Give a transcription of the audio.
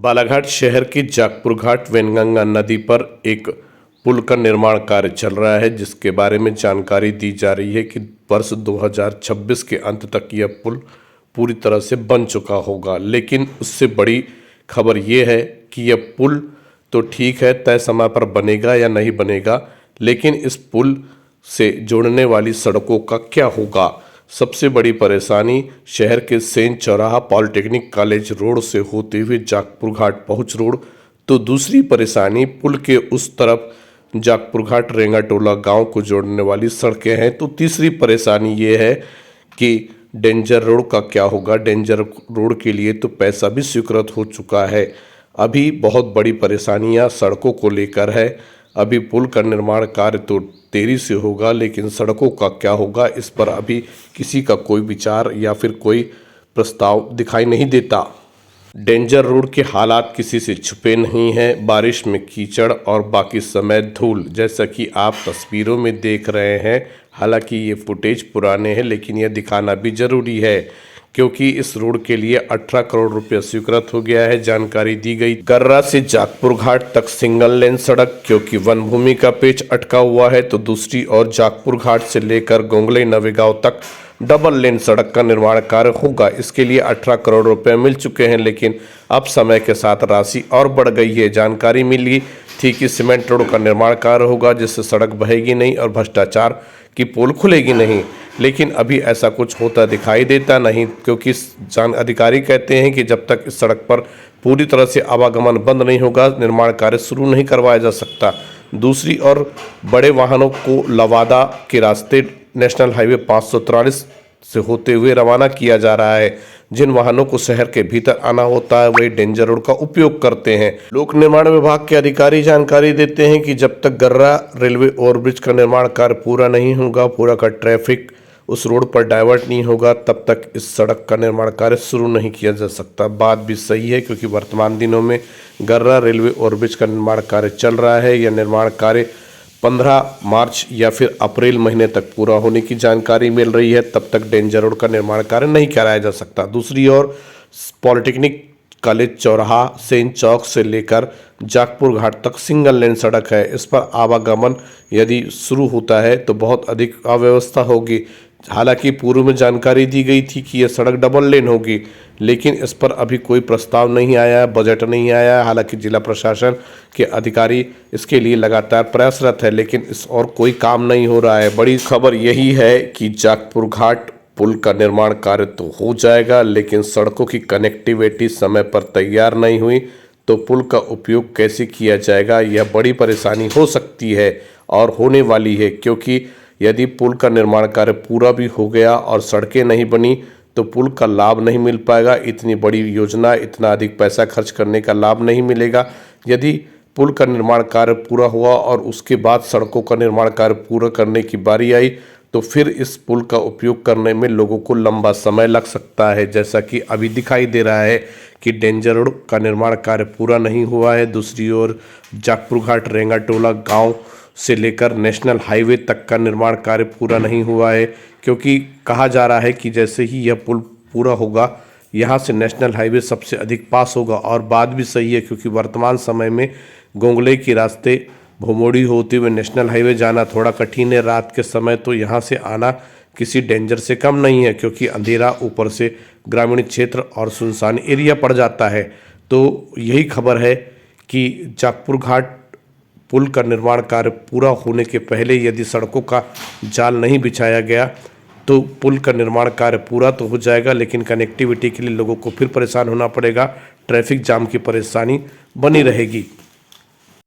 बालाघाट शहर के जागपुर घाट वैनगंगा नदी पर एक पुल का निर्माण कार्य चल रहा है, जिसके बारे में जानकारी दी जा रही है कि वर्ष 2026 के अंत तक यह पुल पूरी तरह से बन चुका होगा। लेकिन उससे बड़ी खबर यह है कि यह पुल तो ठीक है, तय समय पर बनेगा या नहीं बनेगा, लेकिन इस पुल से जोड़ने वाली सड़कों का क्या होगा। सबसे बड़ी परेशानी शहर के सेन चौराहा पॉलिटेक्निक कॉलेज रोड से होते हुए जागपुर घाट पहुंच रोड, तो दूसरी परेशानी पुल के उस तरफ जागपुर घाट रेंगाटोला गांव को जोड़ने वाली सड़कें हैं। तो तीसरी परेशानी ये है कि डेंजर रोड का क्या होगा। डेंजर रोड के लिए तो पैसा भी स्वीकृत हो चुका है। अभी बहुत बड़ी परेशानियां सड़कों को लेकर है। अभी पुल का निर्माण कार्य तो देरी से होगा, लेकिन सड़कों का क्या होगा, इस पर अभी किसी का कोई विचार या फिर कोई प्रस्ताव दिखाई नहीं देता। डेंजर रोड के हालात किसी से छुपे नहीं हैं। बारिश में कीचड़ और बाकी समय धूल, जैसा कि आप तस्वीरों में देख रहे हैं। हालांकि ये फुटेज पुराने हैं, लेकिन यह दिखाना भी जरूरी है क्योंकि इस रोड के लिए 18 करोड़ रुपया स्वीकृत हो गया है। जानकारी दी गई गर्रा से जागपुर घाट तक सिंगल लेन सड़क, क्योंकि वन भूमि का पेच अटका हुआ है, तो दूसरी ओर जागपुर घाट से लेकर गोंगले नवेगांव तक डबल लेन सड़क का निर्माण कार्य होगा। इसके लिए 18 करोड़ रुपए मिल चुके हैं, लेकिन अब समय के साथ राशि और बढ़ गई है। जानकारी मिली थी कि सीमेंट रोड का निर्माण कार्य होगा, जिससे सड़क बहेगी नहीं और भ्रष्टाचार की पोल खुलेगी नहीं, लेकिन अभी ऐसा कुछ होता दिखाई देता नहीं, क्योंकि अधिकारी कहते हैं कि जब तक इस सड़क पर पूरी तरह से आवागमन बंद नहीं होगा, निर्माण कार्य शुरू नहीं करवाया जा सकता। दूसरी ओर बड़े वाहनों को लवादा के रास्ते नेशनल हाईवे 543 से होते हुए रवाना किया जा रहा है। जिन वाहनों को शहर के भीतर आना होता है, वही डेंजर रोड का उपयोग करते हैं। लोक निर्माण विभाग के अधिकारी जानकारी देते हैं कि जब तक गर्रा रेलवे ओवरब्रिज का निर्माण कार्य पूरा नहीं होगा, पूरा का ट्रैफिक उस रोड पर डाइवर्ट नहीं होगा, तब तक इस सड़क का निर्माण कार्य शुरू नहीं किया जा सकता। बात भी सही है, क्योंकि वर्तमान दिनों में गर्रा रेलवे ओवरब्रिज का निर्माण कार्य चल रहा है। यह निर्माण कार्य 15 मार्च या फिर अप्रैल महीने तक पूरा होने की जानकारी मिल रही है। तब तक डेंजर रोड का निर्माण कार्य नहीं कराया जा सकता। दूसरी ओर पॉलिटेक्निक कॉलेज चौराहा सेन चौक से लेकर जागपुर घाट तक सिंगल लेन सड़क है। इस पर आवागमन यदि शुरू होता है तो बहुत अधिक अव्यवस्था होगी। हालांकि पूर्व में जानकारी दी गई थी कि यह सड़क डबल लेन होगी, लेकिन इस पर अभी कोई प्रस्ताव नहीं आया है, बजट नहीं आया है। हालांकि जिला प्रशासन के अधिकारी इसके लिए लगातार प्रयासरत है, लेकिन इस और कोई काम नहीं हो रहा है। बड़ी खबर यही है कि जागपुर घाट पुल का निर्माण कार्य तो हो जाएगा, लेकिन सड़कों की कनेक्टिविटी समय पर तैयार नहीं हुई तो पुल का उपयोग कैसे किया जाएगा, यह बड़ी परेशानी हो सकती है और होने वाली है। क्योंकि यदि पुल का निर्माण कार्य पूरा भी हो गया और सड़कें नहीं बनी तो पुल का लाभ नहीं मिल पाएगा। इतनी बड़ी योजना, इतना अधिक पैसा खर्च करने का लाभ नहीं मिलेगा। यदि पुल का निर्माण कार्य पूरा हुआ और उसके बाद सड़कों का निर्माण कार्य पूरा करने की बारी आई, तो फिर इस पुल का उपयोग करने में लोगों को लंबा समय लग सकता है। जैसा कि अभी दिखाई दे रहा है कि डेंजर रोड का निर्माण कार्य पूरा नहीं हुआ है। दूसरी ओर जागपुर घाट रेंगाटोला गांव से लेकर नेशनल हाईवे तक का निर्माण कार्य पूरा नहीं हुआ है, क्योंकि कहा जा रहा है कि जैसे ही यह पुल पूरा होगा, यहाँ से नेशनल हाईवे सबसे अधिक पास होगा। और बात भी सही है, क्योंकि वर्तमान समय में गोंगले के रास्ते भोमोड़ी होते हुए नेशनल हाईवे जाना थोड़ा कठिन है। रात के समय तो यहाँ से आना किसी डेंजर से कम नहीं है, क्योंकि अंधेरा, ऊपर से ग्रामीण क्षेत्र और सुनसान एरिया पड़ जाता है। तो यही खबर है कि जागपुर घाट पुल का निर्माण कार्य पूरा होने के पहले यदि सड़कों का जाल नहीं बिछाया गया तो पुल का निर्माण कार्य पूरा तो हो जाएगा, लेकिन कनेक्टिविटी के लिए लोगों को फिर परेशान होना पड़ेगा। ट्रैफिक जाम की परेशानी बनी रहेगी।